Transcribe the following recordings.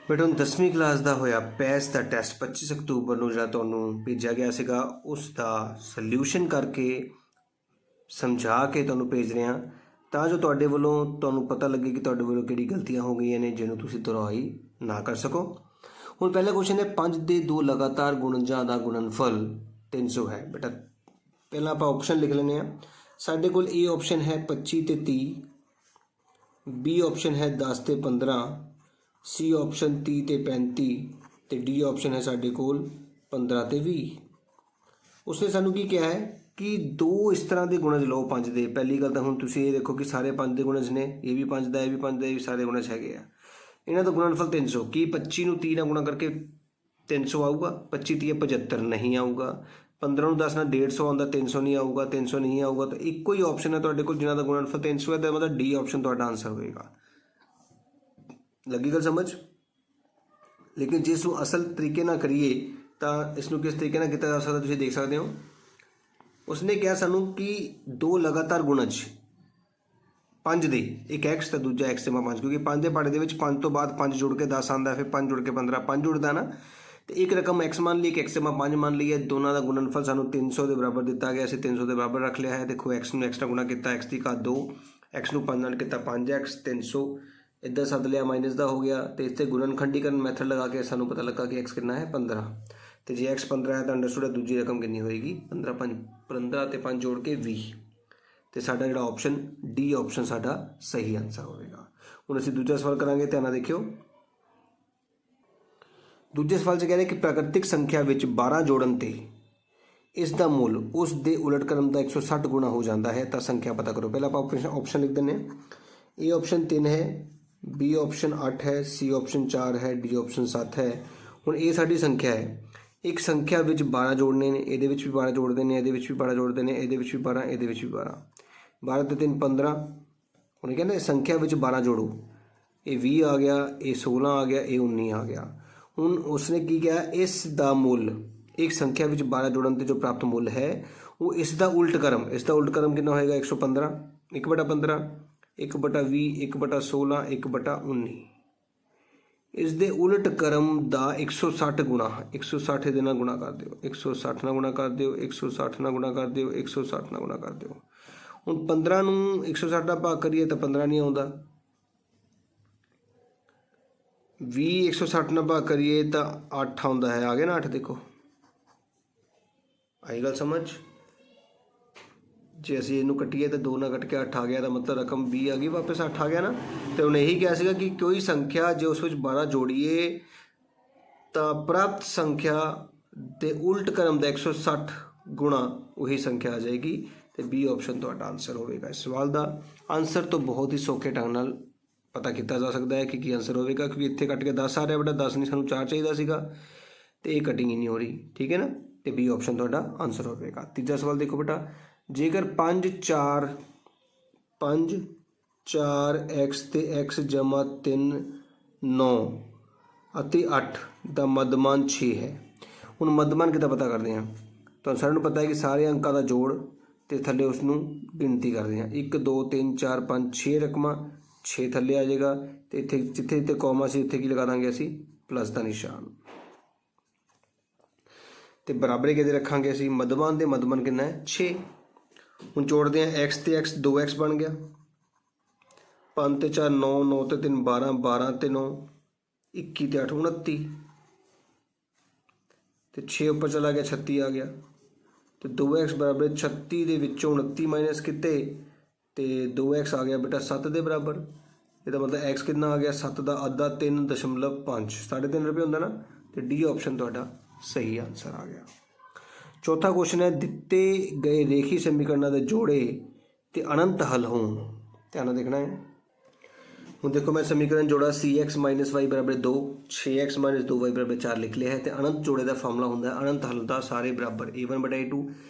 But ਹੁਣ 10ਵੀਂ class ਦਾ ਹੋਇਆ ਪੈਸ ਦਾ ਟੈਸਟ 25 ਅਕਤੂਬਰ ਨੂੰ ਜਿਹੜਾ ਤੁਹਾਨੂੰ ਭੇਜਿਆ ਗਿਆ ਸੀਗਾ ਉਸ ਦਾ ਸੋਲਿਊਸ਼ਨ ਕਰਕੇ ਸਮਝਾ ਕੇ ਤੁਹਾਨੂੰ ਭੇਜ ਰਹੇ ਹਾਂ ਤਾਂ ਜੋ ਤੁਹਾਡੇ ਵੱਲੋਂ ਤੁਹਾਨੂੰ ਪਤਾ ਲੱਗੇ ਕਿ ਤੁਹਾਡੇ ਵੱਲੋਂ ਕਿਹੜੀ ਗਲਤੀਆਂ ਹੋ ਗਈਆਂ ਨੇ ਜਿਹਨੂੰ ਤੁਸੀਂ ਦੁਹਰਾਈ ਨਾ ਕਰ ਸਕੋ। ਹੁਣ ਪਹਿਲਾ ਕੁਐਸਚਨ ਹੈ 5 ਦੇ 2 ਲਗਾਤਾਰ ਗੁਣਜਾਂ ਦਾ ਗੁਣਨਫਲ 300 ਹੈ। ਬੇਟਾ ਪਹਿਲਾਂ ਆਪਾਂ ਆਪਸ਼ਨ ਲਿਖ ਲੈਂਦੇ ਹਾਂ। ਸਾਡੇ ਕੋਲ A ਆਪਸ਼ਨ ਹੈ 25 ਤੇ 30, B ਆਪਸ਼ਨ ਹੈ 10 ਤੇ 15, C ਆਪਸ਼ਨ 30 ਤੇ 35 ਤੇ D ਆਪਸ਼ਨ ਹੈ ਸਾਡੇ ਕੋਲ 15 ਤੇ 20। ਉਸਨੇ ਸਾਨੂੰ ਕੀ ਕਿਹਾ ਹੈ ਕਿ ਦੋ ਇਸ ਤਰ੍ਹਾਂ ਦੇ ਗੁਣਜ ਲਓ 5 ਦੇ। ਪਹਿਲੀ ਗੱਲ ਤਾਂ ਹੁਣ ਤੁਸੀਂ ਇਹ ਦੇਖੋ ਕਿ ਸਾਰੇ 5 ਦੇ ਗੁਣਜ ਨੇ, ਇਹ ਵੀ 5 ਦਾ, ਇਹ ਵੀ 5 ਦਾ, ਇਹ ਵੀ ਸਾਰੇ ਗੁਣਜ ਹੈਗੇ ਆ। ਇਹਨਾਂ ਦਾ ਗੁਣਨਫਲ 300। ਕੀ 25 ਨੂੰ 30 ਨਾਲ ਗੁਣਾ ਕਰਕੇ 300 ਆਊਗਾ? 25 30 75 ਨਹੀਂ ਆਊਗਾ। 15 ਨੂੰ 10 ਨਾਲ 150 ਆਉਂਦਾ, 300 ਨਹੀਂ ਆਊਗਾ। 300 ਨਹੀਂ ਆਊਗਾ ਤਾਂ ਇੱਕੋ ਹੀ ਆਪਸ਼ਨ ਹੈ ਤੁਹਾਡੇ ਕੋਲ ਜਿਨ੍ਹਾਂ ਦਾ ਗੁਣਨਫਲ 300 ਹੈ, ਤਾਂ ਮਤਲਬ D ਆਪਸ਼ਨ ਤੁਹਾਡਾ ਆਨਸਰ ਹੋਏਗਾ। ਲੱਗੀ ਗੱਲ ਸਮਝ? ਲੇਕਿਨ ਜਿਸ ਨੂੰ ਅਸਲ ਤਰੀਕੇ ਨਾਲ ਕਰੀਏ ਤਾਂ ਇਸ ਨੂੰ ਕਿਸ ਤਰੀਕੇ ਨਾਲ ਕੀਤਾ ਜਾ ਸਕਦਾ ਤੁਸੀਂ ਦੇਖ ਸਕਦੇ ਹੋ। ਉਸਨੇ ਕਿਹਾ ਸਾਨੂੰ ਕਿ ਦੋ ਲਗਾਤਾਰ ਗੁਣਜ 5 ਦੇ, ਇੱਕ x ਤੇ ਦੂਜਾ x ਤੇ 5, ਕਿਉਂਕਿ 5 ਦੇ ਪਹਾੜੇ ਦੇ ਵਿੱਚ 5 ਤੋਂ ਬਾਅਦ 5 ਜੁੜ ਕੇ 10 ਆਉਂਦਾ, ਫਿਰ 5 ਜੁੜ ਕੇ 15, 5 ਜੁੜਦਾ ਨਾ। ਤੇ ਇੱਕ ਰਕਮ x ਮੰਨ ਲਈ, ਇੱਕ x ਤੇ 5 ਮੰਨ ਲਈ ਹੈ। ਦੋਨਾਂ ਦਾ ਗੁਣਨਫਲ ਸਾਨੂੰ 300 ਦੇ ਬਰਾਬਰ ਦਿੱਤਾ ਗਿਆ। ਅਸੀਂ 300 ਦੇ ਬਰਾਬਰ ਰੱਖ ਲਿਆ ਹੈ। ਦੇਖੋ x ਨੂੰ x ਨਾਲ ਗੁਣਾ ਕੀਤਾ, x ਦੀ ਘਾਤ 2, x ਨੂੰ 5 ਨਾਲ ਕੀਤਾ 5x, 300 ਇੱਧਰ ਸੱਦ ਲਿਆ, ਮਾਈਨਸ ਦਾ ਹੋ ਗਿਆ। ਤੇ ਇੱਥੇ ਗੁਣਨਖੰਡੀਕਰਨ ਮੈਥਡ ਲਗਾ ਕੇ ਸਾਨੂੰ ਪਤਾ ਲੱਗਾ ਕਿ x ਕਿੰਨਾ ਹੈ 15। ਤੇ ਜੇ x 15 ਹੈ ਤਾਂ ਅੰਡਰਸਟੂਡ ਹੈ ਦੂਜੀ ਰਕਮ ਕਿੰਨੀ ਹੋਏਗੀ 15 ਤੇ 5 ਜੋੜ ਕੇ 20। ਤੇ ਸਾਡਾ ਜਿਹੜਾ ਆਪਸ਼ਨ D ਆਪਸ਼ਨ ਸਾਡਾ ਸਹੀ ਆਨਸਰ ਹੋਵੇਗਾ। ਹੁਣ ਅਸੀਂ ਦੂਜਾ ਸਵਾਲ ਕਰਾਂਗੇ, ਧਿਆਨ ਨਾਲ ਦੇਖਿਓ। ਦੂਜੇ ਸਵਾਲ 'ਚ ਕਹਿ ਰਹੇ ਕਿ ਪ੍ਰਾਕ੍ਰਿਤਿਕ ਸੰਖਿਆ ਵਿੱਚ 12 ਜੋੜਨ ਤੇ ਇਸ ਦਾ ਮੁੱਲ ਉਸ ਦੇ ਉਲਟ ਕਰਮ ਦਾ 160 ਗੁਣਾ ਹੋ ਜਾਂਦਾ ਹੈ ਤਾਂ ਸੰਖਿਆ ਪਤਾ ਕਰੋ। ਪਹਿਲਾਂ ਆਪਾਂ ਆਪਸ਼ਨ ਲਿਖ ਦਿੰਦੇ ਹਾਂ। A ਆਪਸ਼ਨ 3 ਹੈ, B ਆਪਸ਼ਨ 8 ਹੈ, C ਆਪਸ਼ਨ 4 ਹੈ, D ਆਪਸ਼ਨ 7 ਹੈ। ਹੁਣ ਇਹ ਸਾਡੀ ਸੰਖਿਆ ਹੈ। ਇੱਕ ਸੰਖਿਆ ਵਿੱਚ 12 ਜੋੜਨੇ ਨੇ, ਇਹਦੇ ਵਿੱਚ ਵੀ 12 ਜੋੜਦੇ ਨੇ, ਇਹਦੇ ਵਿੱਚ ਵੀ 12 ਜੋੜਦੇ ਨੇ, ਇਹਦੇ ਵਿੱਚ ਵੀ 12, ਇਹਦੇ ਵਿੱਚ ਵੀ 12, 12 ਤੇ 3 15। ਹੁਣ ਇਹ ਕਹਿੰਦੇ ਸੰਖਿਆ ਵਿੱਚ 12 ਜੋੜੋ, ਇਹ 20 ਆ ਗਿਆ, ਇਹ 16 ਆ ਗਿਆ, ਇਹ 19 ਆ ਗਿਆ। ਹੁਣ ਉਸਨੇ ਕੀ ਕਿਹਾ, ਇਸ ਦਾ ਮੁੱਲ ਇੱਕ ਸੰਖਿਆ ਵਿੱਚ 12 ਜੋੜਨ ਤੇ ਜੋ ਪ੍ਰਾਪਤ ਮੁੱਲ ਹੈ ਉਹ ਇਸ ਦਾ ਉਲਟ ਕਰਮ, ਇਸ ਦਾ ਉਲਟ ਕਰਮ ਕਿੰਨਾ ਹੋਏਗਾ 115, 1/15, 1/20, 1/16, 1/19। ਇਸ ਦੇ ਉਲਟ ਕਰਮ ਦਾ 160 ਗੁਣਾ, 160 ਦੇ ਨਾਲ ਗੁਣਾ ਕਰ ਦਿਓ, 160 ਨਾਲ ਗੁਣਾ ਕਰ ਦਿਓ, 160 ਨਾਲ ਗੁਣਾ ਕਰ ਦਿਓ, 160 ਨਾਲ ਗੁਣਾ ਕਰ ਦਿਓ। ਹੁਣ 15 ਨੂੰ 160 ਦਾ ਭਾਗ ਕਰੀਏ ਤਾਂ 15 ਨਹੀਂ ਆਉਂਦਾ। 20 160 ਨਾਲ ਭਾਗ ਕਰੀਏ ਤਾਂ 8 ਆਉਂਦਾ ਹੈ। ਆ ਗਿਆ ਨਾ 8? ਦੇਖੋ ਆਈ ਗੱਲ ਸਮਝ? ਜੇ ਅਸੀਂ ਇਹਨੂੰ ਕੱਟੀਏ ਤਾਂ 2 ਨਾਲ ਕੱਟ ਕੇ 8 ਆ ਗਿਆ, ਤਾਂ ਮਤਲਬ ਰਕਮ 20 ਆ ਗਈ, ਵਾਪਸ 8 ਆ ਗਿਆ ਨਾ। ਤੇ ਉਹਨੇ ਇਹੀ ਕਿਹਾ ਸੀਗਾ ਕਿ ਕੋਈ ਸੰਖਿਆ ਜੇ ਉਸ ਵਿੱਚ 12 ਜੋੜੀਏ ਤਾਂ ਪ੍ਰਾਪਤ ਸੰਖਿਆ ਦੇ ਉਲਟ ਕਰਮ ਦਾ 160 ਗੁਣਾ ਉਹੀ ਸੰਖਿਆ ਆ ਜਾਏਗੀ। ਤੇ B ਆਪਸ਼ਨ ਤੁਹਾਡਾ ਆਨਸਰ ਹੋਵੇਗਾ। ਇਸ ਸਵਾਲ ਦਾ ਆਨਸਰ ਤੋਂ ਬਹੁਤ ਹੀ ਸੌਖੇ ਢੰਗ ਨਾਲ ਪਤਾ ਕੀਤਾ ਜਾ ਸਕਦਾ ਹੈ ਕਿ ਕੀ ਆਨਸਰ ਹੋਵੇਗਾ, ਕਿਉਂਕਿ ਇੱਥੇ ਕੱਟ ਕੇ 10 ਆ ਰਿਹਾ, ਬੇਟਾ 10 ਨਹੀਂ, ਸਾਨੂੰ 4 ਚਾਹੀਦਾ ਸੀਗਾ ਤੇ ਇਹ ਕਟਿੰਗ ਹੀ ਨਹੀਂ ਹੋ ਰਹੀ, ਠੀਕ ਹੈ ਨਾ। ਤੇ B ਆਪਸ਼ਨ ਤੁਹਾਡਾ ਆਨਸਰ ਹੋਵੇਗਾ। ਤੀਜਾ ਸਵਾਲ ਦੇਖੋ ਬੇਟਾ, ਜੇਕਰ 5 4 x ਤੇ x ਜਮਾ 3 9 ਅਤੇ 8 ਦਾ ਮੱਧਮਾਨ 6 ਹੈ। ਹੁਣ ਮੱਧਮਾਨ ਕਿੱਦਾਂ ਪਤਾ ਕਰਦੇ ਹਾਂ? ਤੁਹਾਨੂੰ ਸਾਰਿਆਂ ਨੂੰ ਪਤਾ ਹੈ ਕਿ ਸਾਰੇ ਅੰਕਾਂ ਦਾ ਜੋੜ ਤੇ ਥੱਲੇ ਉਸ ਨੂੰ ਗਿਣਤੀ ਕਰਦੇ ਹਾਂ। 1 2 3 4 5 6 ਰਕਮਾਂ, 6 ਥੱਲੇ ਆ ਜਾਏਗਾ। ਤੇ ਇੱਥੇ ਜਿੱਥੇ ਜਿੱਥੇ ਕੌਮਾ ਸੀ ਉੱਥੇ ਕੀ ਲਗਾ ਦਾਂਗੇ ਅਸੀਂ? ਪਲੱਸ ਦਾ ਨਿਸ਼ਾਨ। ਤੇ ਬਰਾਬਰੀ ਕਿਹਦੇ ਰੱਖਾਂਗੇ ਅਸੀਂ? ਮੱਧਮਾਨ ਦੇ। ਮੱਧਮਾਨ ਕਿੰਨਾ ਹੈ? 6। ਹੁਣ ਜੋੜਦੇ ਹਾਂ x ਤੇ x, 2x ਬਣ ਗਿਆ। 5 ਤੇ 4 9, 9 ਤੇ 3 12, 12 ਤੇ 9 21 ਤੇ 8 29 ਤੇ 6 ਉੱਪਰ ਚਲਾ ਗਿਆ, 36 ਆ ਗਿਆ। ਤੇ 2x ਬਰਾਬਰ 36 ਦੇ ਵਿੱਚੋਂ 29 ਮਾਈਨਸ ਕੀਤੇ ਤੇ 2x ਆ ਗਿਆ ਬੇਟਾ 7 ਦੇ ਬਰਾਬਰ। ਇਹਦਾ ਮਤਲਬ x ਕਿੰਨਾ ਆ ਗਿਆ? 7 ਦਾ ਅੱਧਾ 3.5, 3.5 ਰੁਪਏ ਹੁੰਦਾ ਨਾ। ਤੇ D ਆਪਸ਼ਨ ਤੁਹਾਡਾ ਸਹੀ ਆਨਸਰ ਆ ਗਿਆ। ਚੌਥਾ ਕੁਐਸਚਨ ਹੈ, ਦਿੱਤੇ ਗਏ ਰੇਖੀ ਸਮੀਕਰਨਾਂ ਦੇ ਜੋੜੇ ਤੇ ਅਨੰਤ ਹੱਲ ਹੋਣ। ਧਿਆਨ ਨਾਲ ਦੇਖਣਾ ਹੈ। ਹੁਣ ਦੇਖੋ ਮੈਂ ਸਮੀਕਰਨ ਜੋੜਾ CX - y ਬਰਾਬਰ 2, 6x - 2y ਬਰਾਬਰ 4 ਲਿਖ ਲਿਆ ਹੈ। ਤੇ ਅਨੰਤ ਜੋੜੇ ਦਾ ਫਾਰਮੂਲਾ ਹੁੰਦਾ ਹੈ ਅਨੰਤ ਹੱਲ ਦਾ ਸਾਰੇ ਬਰਾਬਰ A1/A2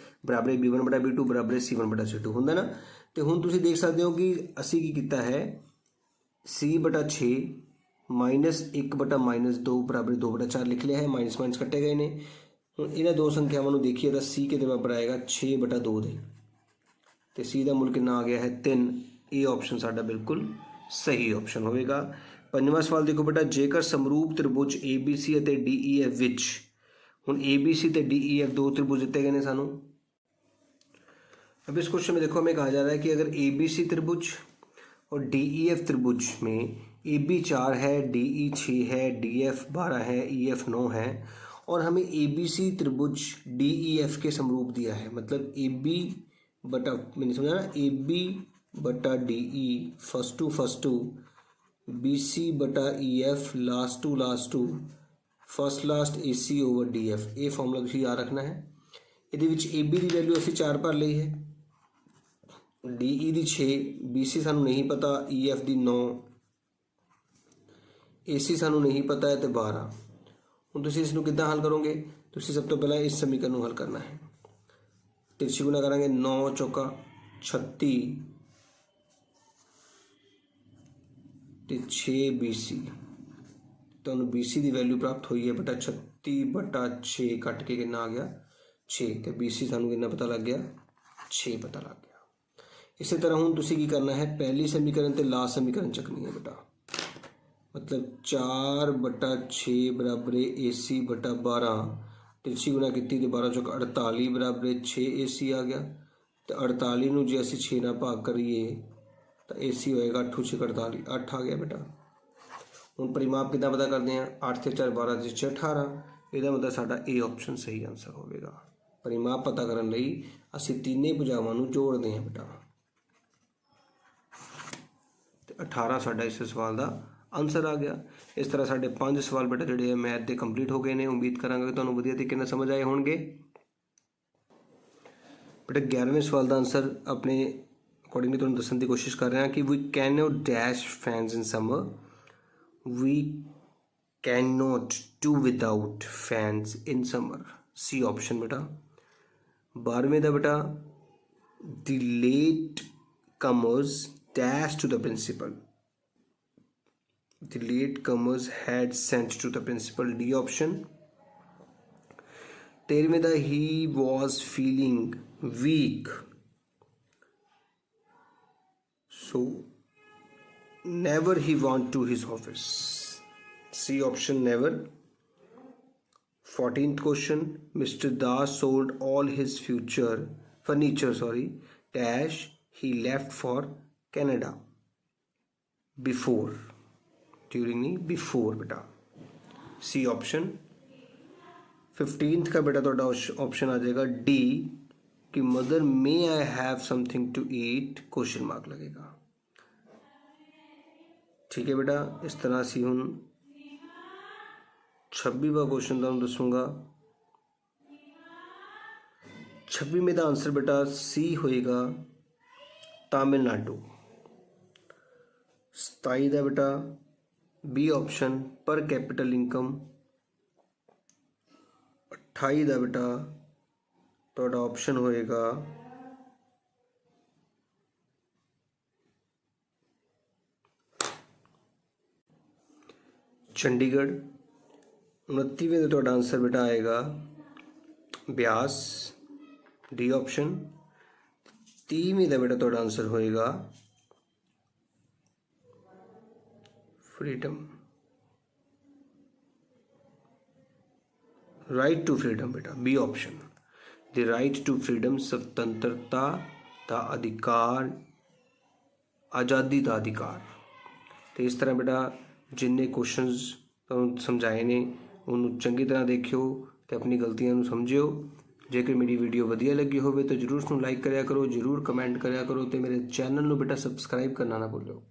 ਬਰਾਬਰ B1/B2 ਬਰਾਬਰ C1/C2 ਹੁੰਦਾ ਨਾ। ਤੇ ਹੁਣ ਤੁਸੀਂ ਦੇਖ ਸਕਦੇ ਹੋ ਕਿ ਅਸੀਂ ਕੀ ਕੀਤਾ ਹੈ, C/6 ਮਾਈਨਸ 1/-2 ਬਰਾਬਰ 2/4 ਲਿਖ ਲਿਆ ਹੈ। ਮਾਈਨਸ ਮਾਈਨਸ ਕੱਟੇ ਗਏ ਨੇ। ਹੁਣ ਇਹਨਾਂ ਦੋ ਸੰਖਿਆਵਾਂ ਨੂੰ ਦੇਖੀਏ ਤਾਂ C ਕਿਹਦੇ ਬਰਾਬਰ ਆਏਗਾ? 6/2 ਦੇ। ਤੇ C ਦਾ ਮੁੱਲ ਕਿੰਨਾ ਆ ਗਿਆ ਹੈ? 3। ਇਹ ਆਪਸ਼ਨ ਸਾਡਾ ਬਿਲਕੁਲ ਸਹੀ ਆਪਸ਼ਨ ਹੋਵੇਗਾ। ਪੰਜਵਾਂ ਸਵਾਲ ਦੇਖੋ ਬੇਟਾ, ਜੇਕਰ ਸਮਰੂਪ ਤ੍ਰਿਭੁਜ ABC ਅਤੇ DEF ਵਿੱਚ, ਹੁਣ ABC ਤੇ DEF दो त्रिभुज ਦਿੱਤੇ गए हैं सानू। अब इस क्वेश्चन में देखो हमें कहा जा रहा है कि अगर ABC त्रिभुज और DEF त्रिभुज में AB 4 है, DE 6 है, DF 12 है, EF 9 है और हमें ABC त्रिभुज DEF के समरूप दिया है, मतलब AB बटा, मैंने समझा ना, AB बटा DE फर्स्ट टू BC बटा EF last to first last AC over DF। ये फॉर्मूला तुसीं याद रखना है। ਇਹਦੇ ਵਿੱਚ AB ਦੀ ਵੈਲਿਊ ਅਸੀਂ 4 ਭਰ ਲਈ ਹੈ, DE ਦੀ 6, BC ਸਾਨੂੰ ਨਹੀਂ ਪਤਾ, EF ਦੀ 9, AC ਸਾਨੂੰ ਨਹੀਂ ਪਤਾ ਹੈ ਤੇ 12। ਹੁਣ ਤੁਸੀਂ ਇਸ ਨੂੰ ਕਿੱਦਾਂ ਹੱਲ ਕਰੋਗੇ? ਤੁਸੀਂ ਸਭ ਤੋਂ ਪਹਿਲਾਂ ਇਸ ਸਮੀਕਰਨ ਨੂੰ ਹੱਲ ਕਰਨਾ ਹੈ। ਤਿਰਛੀ ਗੁਣਾ ਕਰਾਂਗੇ, 9 ਚੌਕਾ 36 ਤੇ 6 BC, ਤੁਹਾਨੂੰ BC ਦੀ ਵੈਲਿਊ ਪ੍ਰਾਪਤ ਹੋਈ ਹੈ ਬੇਟਾ 36 ਬਟਾ 6, ਕੱਟ ਕੇ ਕਿੰਨਾ ਆ ਗਿਆ 6, ਤੇ BC ਸਾਨੂੰ ਕਿੰਨਾ ਪਤਾ ਲੱਗ ਗਿਆ 6 ਪਤਾ ਲੱਗ ਗਿਆ। ਇਸੇ ਤਰ੍ਹਾਂ ਹੁਣ ਤੁਸੀਂ ਕੀ ਕਰਨਾ ਹੈ, ਪਹਿਲੀ ਸਮੀਕਰਨ ਤੇ ਲਾਸਟ ਸਮੀਕਰਨ ਚੱਕਣੀ ਹੈ ਬੇਟਾ, मतलब 4 बटा 6 बराबर AC बटा 12, तिरछी गुना की 12 चौक 48 बराबर 6 AC आ गया। तो 48 ਨੂੰ ਜੇ ਅਸੀਂ 6 ਨਾਲ ਭਾਗ ਕਰੀਏ ਤਾਂ AC ਹੋਏਗਾ 8 6 48, 8 आ गया बेटा। ਹੁਣ ਪਰਿਮਾਪ ਕਿੱਦਾਂ ਪਤਾ ਕਰਦੇ ਹਾਂ, 8 ਤੇ 4 12 ਤੇ 6 18, ਇਹਦਾ ਮਤਲਬ ਸਾਡਾ A ਆਪਸ਼ਨ ਸਹੀ ਆਨਸਰ ਹੋਵੇਗਾ। ਪਰਿਮਾਪ ਪਤਾ ਕਰਨ ਲਈ ਅਸੀਂ ਤਿੰਨੇ ਭੁਜਾਵਾਂ ਨੂੰ ਜੋੜਦੇ ਹਾਂ ਬੇਟਾ, ਤੇ 18 ਸਾਡਾ ਇਸ ਸਵਾਲ ਦਾ ਆਨਸਰ ਆ ਗਿਆ। ਇਸ ਤਰ੍ਹਾਂ ਸਾਡੇ 5 ਸਵਾਲ ਬੇਟਾ ਜਿਹੜੇ ਮੈਥ ਦੇ ਕੰਪਲੀਟ ਹੋ ਗਏ ਨੇ। ਉਮੀਦ ਕਰਾਂਗਾ ਕਿ ਤੁਹਾਨੂੰ ਵਧੀਆ ਤਰੀਕੇ ਨਾਲ ਸਮਝ ਆਏ ਹੋਣਗੇ। ਬੇਟਾ 11ਵੇਂ ਸਵਾਲ ਦਾ ਆਨਸਰ ਆਪਣੇ ਅਕੋਰਡਿੰਗਲੀ ਤੁਹਾਨੂੰ ਦੱਸਣ ਦੀ ਕੋਸ਼ਿਸ਼ ਕਰ ਰਿਹਾ ਕਿ we can not dash fans in summer, we can not do without fans in summer. C option ਬੇਟਾ। 12ਵੇਂ ਦਾ ਬੇਟਾ, the late comers dash to the principal, the late comers had sent to the principal, D option। 13ਵੇਂ the, he was feeling weak, so never he went to his office, C option never। 14th question, Mr. Das sold all his furniture dash he left for Canada before, during नहीं before बेटा, C option। 15th का बेटा थोड़ा option आ जाएगा D कि mother may I have something to eat, question mark लगेगा। ठीक है बेटा। इस तरह से हम 26वां क्वेश्चन ਤੁਹਾਨੂੰ ਦੱਸੂਗਾ। 26वें ਦਾ आंसर बेटा C होएगा, तमिलनाडु। 27 ਦਾ बेटा B ऑप्शन, पर कैपिटल इनकम। 28 ਦਾ बेटा ਤੁਹਾਡਾ ऑप्शन होएगा चंडीगढ़। 29वें का ਤੁਹਾਡਾ आंसर बेटा आएगा ब्यास, D ऑप्शन। 30वें का बेटा ਤੁਹਾਡਾ आंसर होएगा फ्रीडम, राइट टू फ्रीडम बेटा, B option. The right to freedom, स्वतंत्रता का अधिकार, आज़ादी का अधिकार। तो इस तरह बेटा जिन्ने क्वेश्चनस ਤੁਹਾਨੂੰ ਸਮਝਾਏ ਨੇ ਉਹਨੂੰ ਚੰਗੀ ਤਰ੍ਹਾਂ ਦੇਖਿਓ ਤੇ ਆਪਣੀ ਗਲਤੀਆਂ ਨੂੰ ਸਮਝਿਓ। ਜੇਕਰ ਮੇਰੀ ਵੀਡੀਓ ਵਧੀਆ ਲੱਗੀ ਹੋਵੇ ਤਾਂ ਜਰੂਰ ਉਸਨੂੰ ਲਾਈਕ ਕਰਿਆ ਕਰੋ, ਜਰੂਰ ਕਮੈਂਟ ਕਰਿਆ ਕਰੋ ਤੇ ਮੇਰੇ ਚੈਨਲ ਨੂੰ ਬੇਟਾ ਸਬਸਕ੍ਰਾਈਬ ਕਰਨਾ ਨਾ ਭੁੱਲਿਓ।